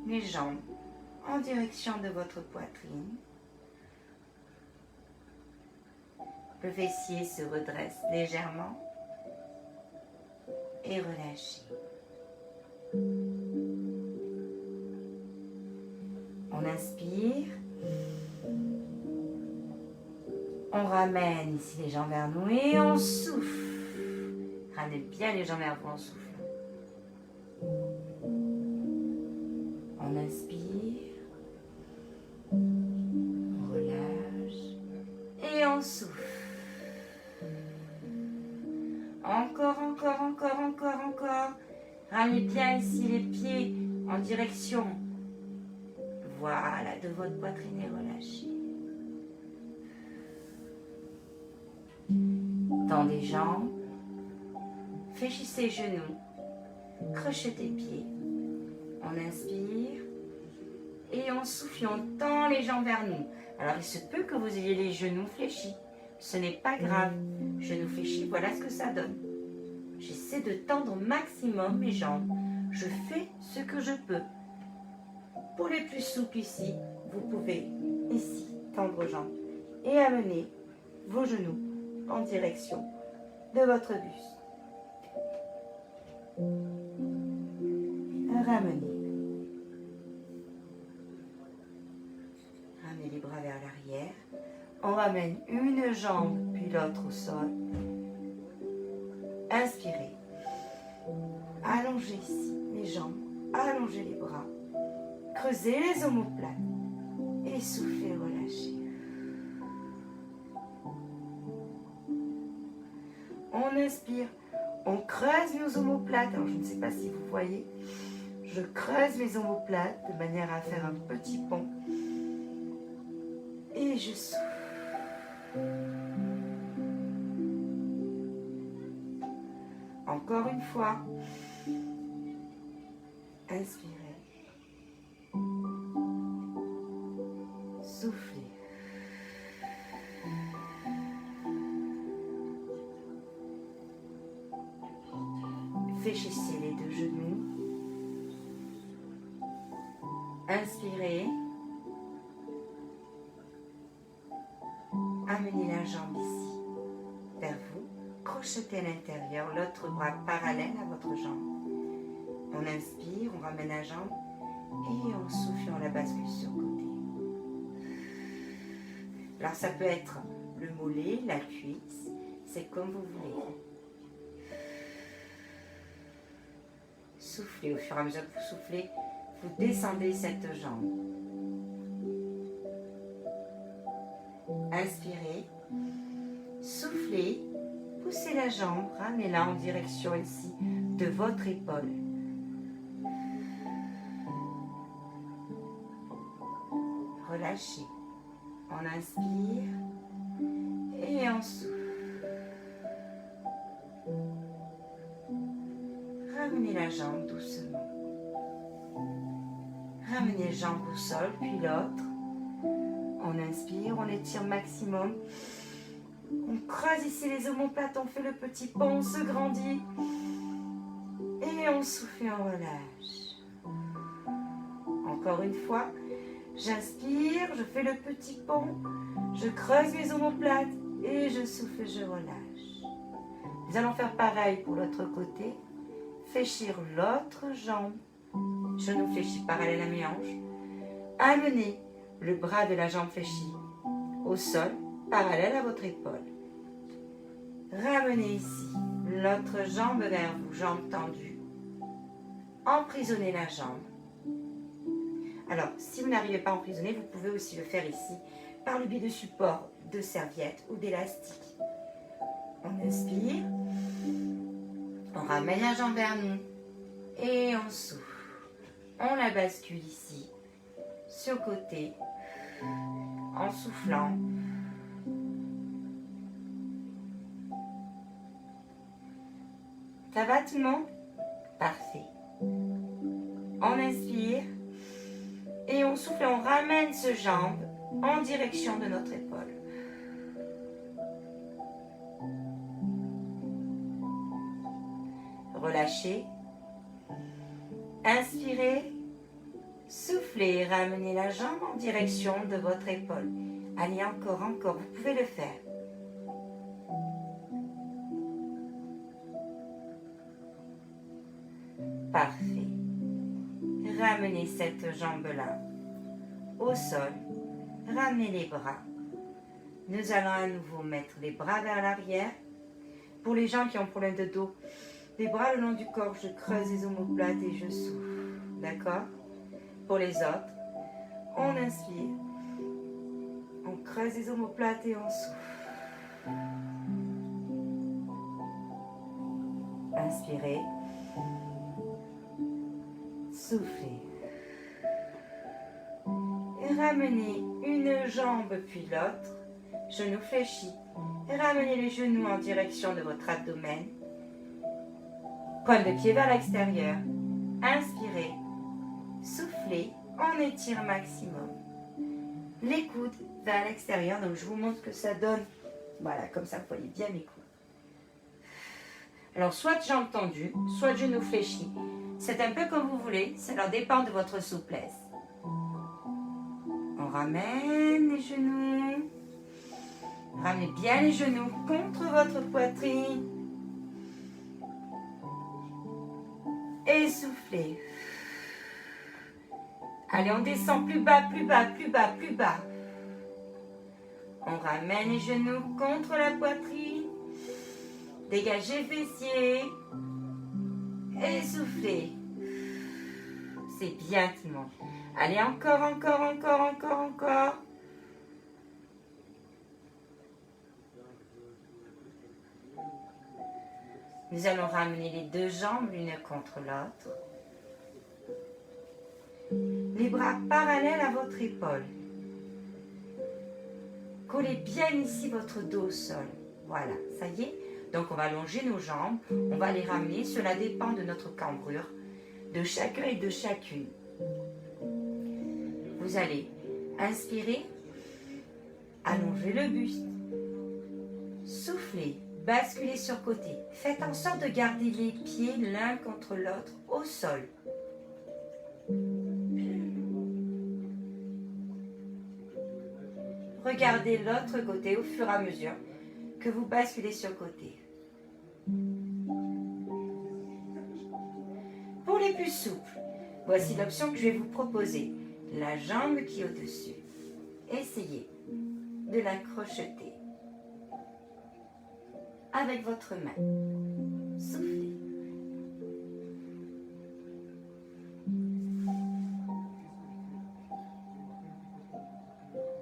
les jambes en direction de votre poitrine. Le fessier se redresse légèrement et relâchez. On inspire. On ramène ici les jambes vers nous et on souffle. Ramenez bien les jambes vers vous en soufflant. On inspire. On relâche. Et on souffle. Encore, encore, encore, encore, encore. Ramenez bien ici les pieds en direction. Voilà, de votre poitrine et relâchez. Tendez jambes. Fléchissez genoux. Crochetez pieds. On inspire. Et on souffle, on tend les jambes vers nous. Alors il se peut que vous ayez les genoux fléchis. Ce n'est pas grave. Genoux fléchis, voilà ce que ça donne. J'essaie de tendre au maximum mes jambes. Je fais ce que je peux. Pour les plus souples ici, vous pouvez ici tendre vos jambes et amener vos genoux en direction de votre buste. Ramenez. Ramenez les bras vers l'arrière. On ramène une jambe puis l'autre au sol. Inspirez. Allongez ici les jambes. Allongez les bras. Creusez les omoplates. Et soufflez, relâchez. On inspire. On creuse nos omoplates. Alors je ne sais pas si vous voyez. Je creuse mes omoplates de manière à faire un petit pont. Et je souffle. Encore une fois. Inspirez. Soufflez. Fléchissez les deux genoux. Inspirez. Amenez la jambe ici, vers vous. Crochetez à l'intérieur, l'autre bras parallèle à votre jambe. On inspire, on ramène la jambe et on souffle, on la bascule sur le côté. Alors ça peut être le mollet, la cuisse, c'est comme vous voulez. Soufflez, au fur et à mesure que vous soufflez, vous descendez cette jambe. Inspirez, soufflez, poussez la jambe, ramenez-la en direction ici de votre épaule. Relâchez. On inspire et on souffle. Ramenez la jambe doucement. Ramenez la jambe au sol, puis l'autre. On inspire, on étire maximum. On creuse ici les omoplates, on fait le petit pont, on se grandit. Et on souffle et on relâche. Encore une fois, j'inspire, je fais le petit pont, je creuse mes omoplates et je souffle et je relâche. Nous allons faire pareil pour l'autre côté. Fléchir l'autre jambe. Genou fléchi parallèle à mes hanches. Amenez le bras de la jambe fléchie au sol, parallèle à votre épaule. Ramenez ici l'autre jambe vers vous, jambe tendue. Emprisonnez la jambe. Alors, si vous n'arrivez pas à emprisonner, vous pouvez aussi le faire ici par le biais de support de serviettes ou d'élastiques. On inspire, on ramène la jambe vers nous et on souffle. On la bascule ici, sur le côté, en soufflant. Ça va tout le monde? Parfait. On inspire et on souffle et on ramène ce jambe en direction de notre épaule. Relâchez. Inspirez. Soufflez, ramenez la jambe en direction de votre épaule. Allez, encore, vous pouvez le faire. Parfait. Ramenez cette jambe-là au sol. Ramenez les bras. Nous allons à nouveau mettre les bras vers l'arrière. Pour les gens qui ont problème de dos, les bras le long du corps, je creuse les omoplates et je souffle. D'accord? Pour les autres, on inspire. On creuse les omoplates et on souffle. Inspirez. Soufflez. Et ramenez une jambe puis l'autre. Genou fléchi. Et ramenez les genoux en direction de votre abdomen. Pointe de pied vers l'extérieur. Inspirez. Soufflez. On étire maximum. Les coudes vers l'extérieur. Donc je vous montre ce que ça donne. Voilà, comme ça vous voyez bien mes coudes. Alors soit jambes tendues, soit genoux fléchis. C'est un peu comme vous voulez. Ça dépend de votre souplesse. On ramène les genoux. Ramenez bien les genoux contre votre poitrine. Et soufflez. Allez, on descend plus bas, plus bas, plus bas, plus bas. On ramène les genoux contre la poitrine. Dégagez le fessier. Et soufflez. C'est bien tout le monde. Allez, encore. Nous allons ramener les deux jambes l'une contre l'autre. Les bras parallèles à votre épaule. Collez bien ici votre dos au sol. Voilà, ça y est. Donc on va allonger nos jambes. On va les ramener. Cela dépend de notre cambrure, de chacun et de chacune. Vous allez inspirer, allonger le buste, souffler, basculer sur côté. Faites en sorte de garder les pieds l'un contre l'autre au sol. Regardez l'autre côté au fur et à mesure que vous basculez sur côté. Pour les plus souples, voici l'option que je vais vous proposer. La jambe qui est au-dessus. Essayez de la crocheter. avec votre main. Soufflez.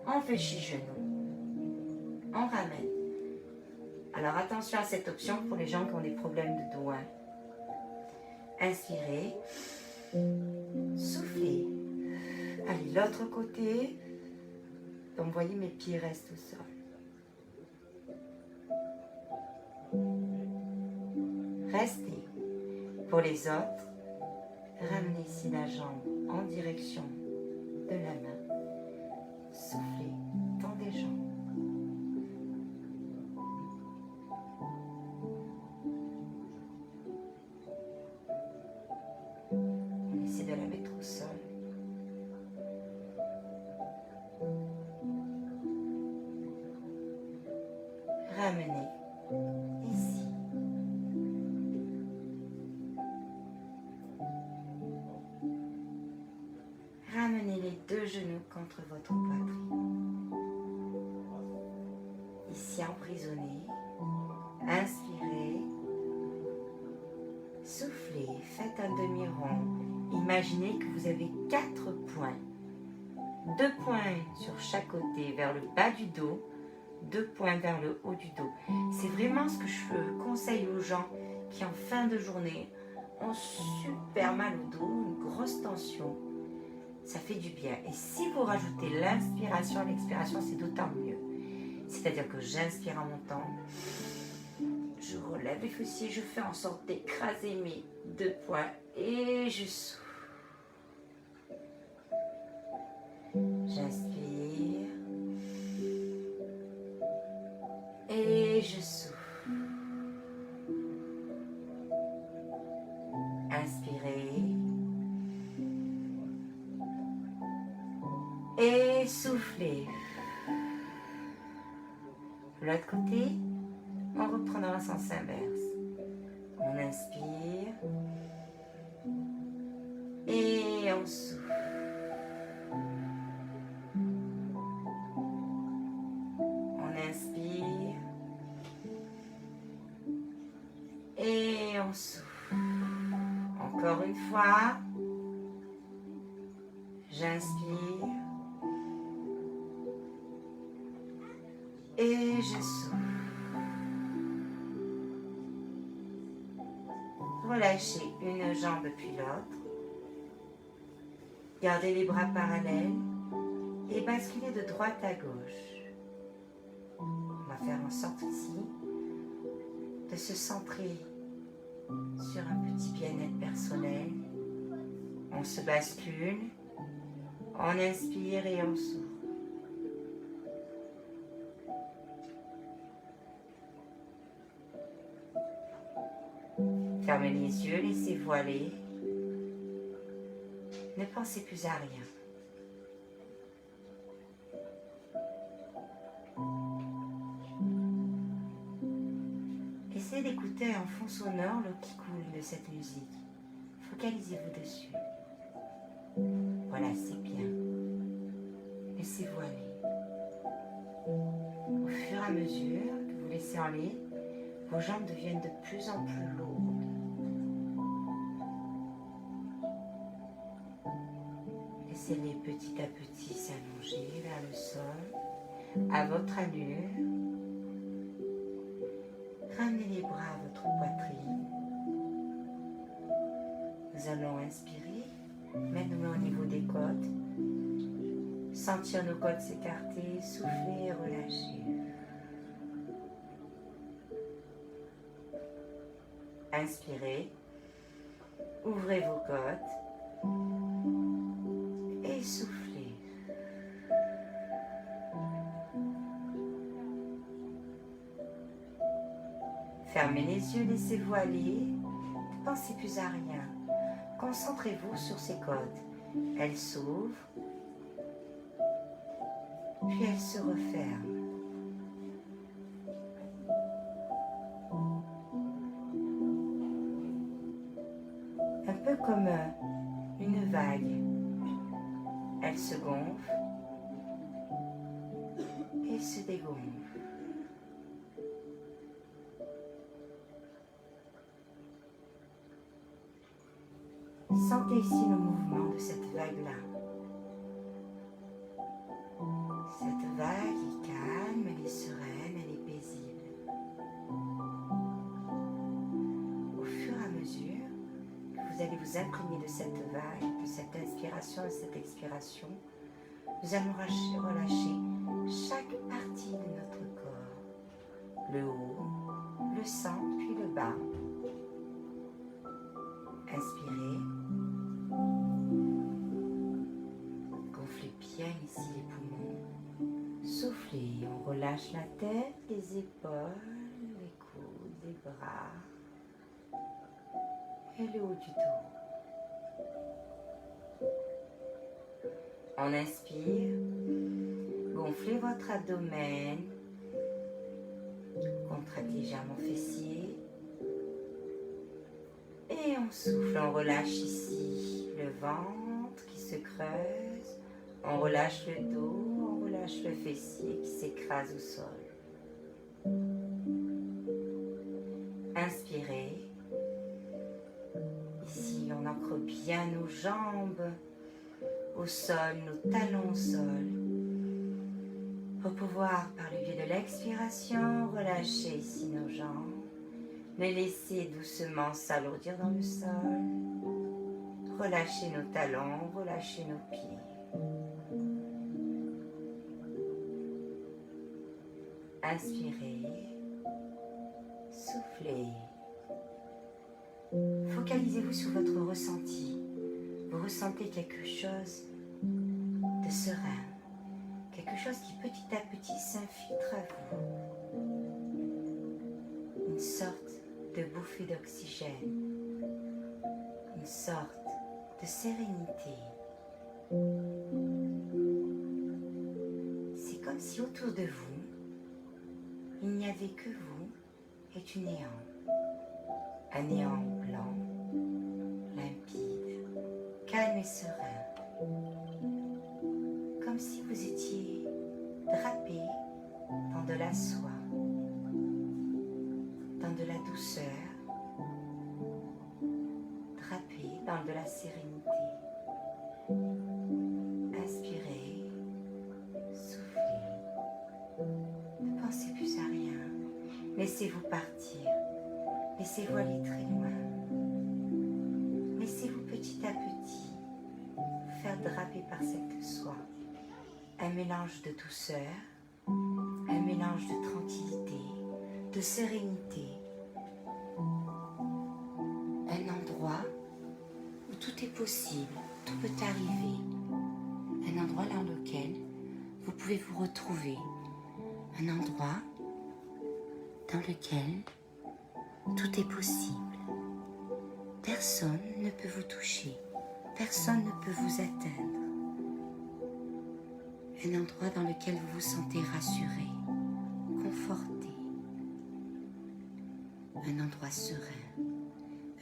On fléchit genou. On ramène. Alors attention à cette option pour les gens qui ont des problèmes de dos. Inspirez. Soufflez. Allez, l'autre côté. Donc, vous voyez, mes pieds restent au sol. Restez. Pour les autres, ramenez ici la jambe en direction de la main. Soufflez, tendez les jambes. On essaie de la mettre au sol. Ramenez ici. Ramenez les deux genoux contre votre poitrine. Ici emprisonné. Inspirez. Soufflez. Faites un demi-rond. Imaginez que vous avez 4 points. 2 points sur chaque côté vers le bas du dos. 2 points vers le haut du dos. C'est vraiment ce que je conseille aux gens qui en fin de journée ont super mal au dos, une grosse tension. Ça fait du bien. Et si vous rajoutez l'inspiration à l'expiration, c'est d'autant mieux. C'est-à-dire que j'inspire en montant, je relève les fessiers, je fais en sorte d'écraser mes 2 points et je souffle. J'inspire et je souffle. Inspirez et soufflez. De l'autre côté, on reprend dans le sens inverse. On inspire et on souffle. On inspire et on souffle. Encore une fois, j'inspire et je souffle. Relâchez une jambe puis l'autre. Gardez les bras parallèles et basculez de droite à gauche. On va faire en sorte ici de se centrer sur un petit bien-être personnel. On se bascule, on inspire et on souffle. Fermez les yeux, laissez-vous aller. Ne pensez plus à rien. Essayez d'écouter en fond sonore l'eau qui coule de cette musique. Focalisez-vous dessus. Voilà, c'est bien. Laissez-vous aller. Au fur et à mesure que vous laissez aller, vos jambes deviennent de plus en plus lourdes. Laissez-les petit à petit s'allonger vers le sol, à votre allure. Ramenez les bras à votre poitrine. Nous allons inspirer, mettre nos mains au niveau des côtes, sentir nos côtes s'écarter, souffler et relâcher. Inspirez, ouvrez vos côtes et soufflez. Fermez les yeux, laissez-vous aller, ne pensez plus à rien. Concentrez-vous sur ces côtes. Elles s'ouvrent, puis elles se referment. Un peu comme une vague. Elle se gonfle et se dégonfle. Sentez ici le mouvement de cette vague-là. Cette vague est calme, elle est sereine, elle est paisible. Au fur et à mesure que vous allez vous imprégner de cette vague, de cette inspiration et cette expiration, nous allons relâcher chaque partie de notre corps. Le haut, le centre, puis le bas. Inspirez. Gonflez bien ici les poumons. Soufflez, on relâche la tête, les épaules, les coudes, les bras et le haut du dos. On inspire, gonflez votre abdomen, contractez légèrement fessiers. Et on souffle, on relâche ici le ventre qui se creuse, on relâche le dos, on relâche le fessier qui s'écrase au sol. Inspirez. Ici, on ancre bien nos jambes au sol, nos talons au sol, pour pouvoir, par le biais de l'expiration, relâcher ici nos jambes. Les laisser doucement s'alourdir dans le sol. Relâchez nos talons, relâchez nos pieds. Inspirez. Soufflez. Focalisez-vous sur votre ressenti. Vous ressentez quelque chose de serein. Quelque chose qui petit à petit s'infiltre à vous. Une sorte de bouffée d'oxygène, une sorte de sérénité. C'est comme si autour de vous, il n'y avait que vous et du néant. Un néant blanc, limpide, calme et serein. Comme si vous étiez drapé dans de la soie, dans de la douceur, drapé dans de la sérénité. Inspirez, soufflez. Ne pensez plus à rien. Laissez-vous partir. Laissez-vous aller très loin. Laissez-vous petit à petit vous faire draper par cette soie. Un mélange de douceur, un mélange de tranquillité, de sérénité, un endroit où tout est possible, tout peut arriver, un endroit dans lequel vous pouvez vous retrouver, un endroit dans lequel tout est possible. Personne ne peut vous toucher, personne ne peut vous atteindre. Un endroit dans lequel vous vous sentez rassuré, conforté. Un endroit serein,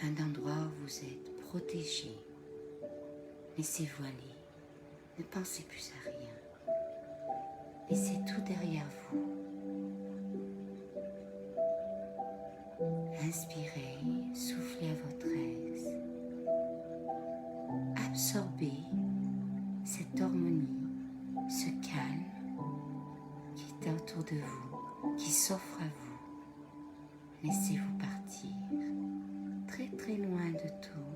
un endroit où vous êtes protégé. Laissez-vous aller, ne pensez plus à rien. Laissez tout derrière vous. Inspirez, soufflez à votre aise. Absorbez cette harmonie, ce calme qui est autour de vous, qui s'offre à vous. Laissez-vous partir, très très loin de tout,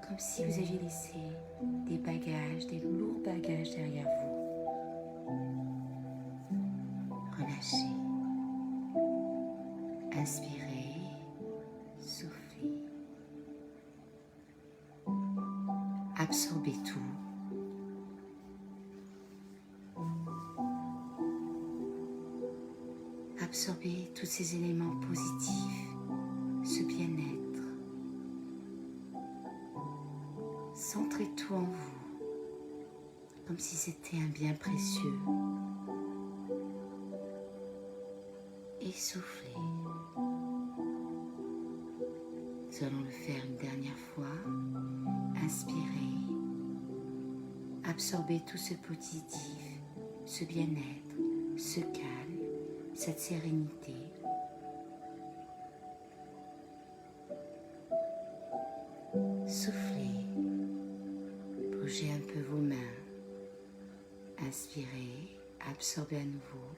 comme si vous aviez laissé des bagages, des lourds bagages derrière vous. Relâchez. Inspirez, soufflez. Absorbez tout. Absorbez tous ces éléments positifs, ce bien-être. Centrez tout en vous, comme si c'était un bien précieux. Et soufflez. Nous allons le faire une dernière fois. Inspirez. Absorbez tout ce positif, ce bien-être, ce calme, cette sérénité. Soufflez. absorbez à nouveau.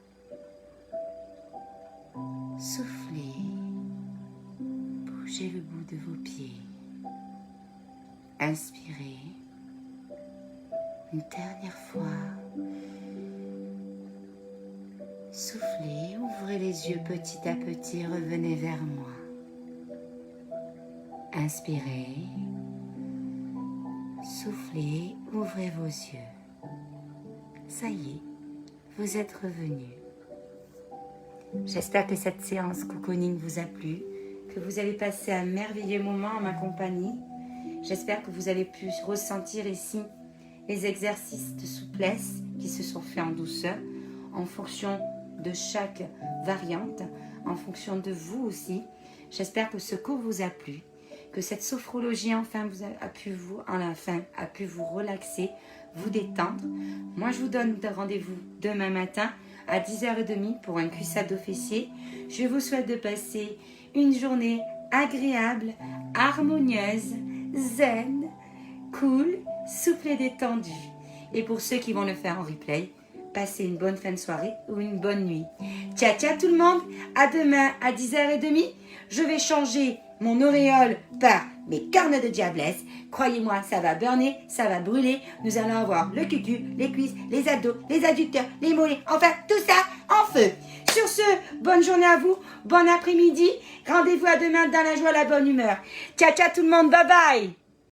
Soufflez. Bougez le bout de vos pieds. Inspirez. Une dernière fois. Soufflez, ouvrez les yeux petit à petit, revenez vers moi. Inspirez. Soufflez, ouvrez vos yeux. Ça y est, vous êtes revenu. J'espère que cette séance cocooning vous a plu, que vous avez passé un merveilleux moment en ma compagnie. J'espère que vous avez pu ressentir ici les exercices de souplesse qui se sont faits en douceur, en fonction de chaque variante, en fonction de vous aussi. J'espère que ce cours vous a plu, que cette sophrologie a pu vous relaxer, vous détendre. Moi, je vous donne rendez-vous demain matin à 10h30 pour un cuissado fessier. Je vous souhaite de passer une journée agréable, harmonieuse, zen, cool, souple et détendue. Et pour ceux qui vont le faire en replay, passez une bonne fin de soirée ou une bonne nuit. Ciao, ciao tout le monde. À demain à 10h30. Je vais changer mon auréole par mes cornes de diablesse. Croyez-moi, ça va burner, ça va brûler. Nous allons avoir le cucu, les cuisses, les abdos, les adducteurs, les mollets, enfin tout ça en feu. Sur ce, bonne journée à vous, bon après-midi. Rendez-vous à demain dans la joie, la bonne humeur. Ciao, ciao tout le monde, bye bye.